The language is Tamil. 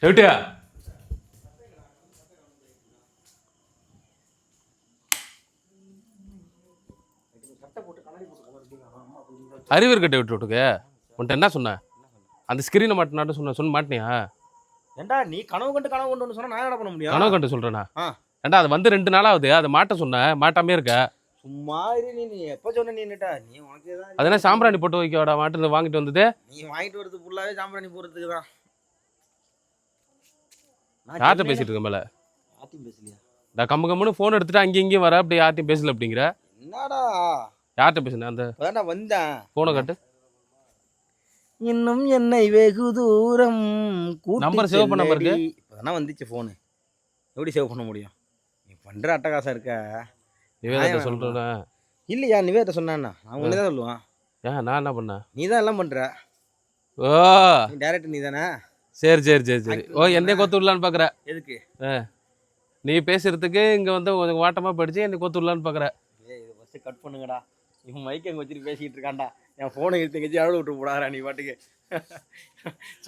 எப்படியா அறிவு இருக்கட்டை விட்டு விட்டுக்க. உன்ட்ட என்ன சொன்ன? அந்த ஸ்கிரீனை மாட்டினாட்டு சொன்ன மாட்டினியா? ஏண்டா நீ கனவு கண்டு சொன்னா நான் என்ன பண்ண முடியும்? கனவு கண்டு சொல்றேனா? ஏண்டா அது வந்து 2 நாள் ஆகுது, அதை மாட்ட சொன்ன, மாட்டாமே இருக்க. சும்மா இரு நீ எப்போ சொன்ன நீட்டா நீ உனக்கு ஏதாவது அதெல்லாம் சாம்பிராணி போட்டு வைக்கடா மாட்டு வாங்கிட்டு வந்தது. நீ வாங்கிட்டு வரது ஃபுல்லாவே சாம்பிராணி போடுறதுக்கு தான். யார்கிட்ட பேசிட்டு இருக்க மேல? யார்ட்டையும் பேசலையா? நான் கம்முன்னு ஃபோன் எடுத்துட்டு அங்கேயும் இங்கேயும் வர, அப்படி யார்ட்டையும் பேசல அப்படிங்கிற. என்னடா யார்கிட்ட பேசுன? அந்த அதான் வந்தேன். ஃபோனை காட்டு. இன்னும் என்னை வெகு தூரம் நம்பர் சேவ் பண்ண பாருங்க. இப்போதானே வந்துச்சு ஃபோனு, எப்படி சேவ் பண்ண முடியும்? நீ பண்ணுற அட்டகாசம் இருக்க. நிவேதத்தை சொல்கிறேன் இல்லையா? நிவேதத்தை சொன்னான்னா நான் உன்னே தான் சொல்லுவான். ஏன் நான் என்ன பண்ணேன்? நீ தான் எல்லாம் பண்ணுற. ஓ டேரக்ட் நீ தானே. சரி சரி சரி சரி. ஓ என்னைய கொத்து விடலான்னு பார்க்குற? எதுக்கு? நீ பேசுறதுக்கு இங்கே வந்து கொஞ்சம் வாட்டமாக படிச்சு என்னை கொத்து விடலான்னு பார்க்குற. ஏய் இது ஃபஸ்ட்டு கட் பண்ணுங்கடா. இவன் மைக் அங்கே வச்சுட்டு பேசிக்கிட்டு இருக்கான்டா. என் ஃபோனை எடுத்து எங்கேயாச்சும் அழகு விட்டு போடாதா நீ பாட்டுக்கு.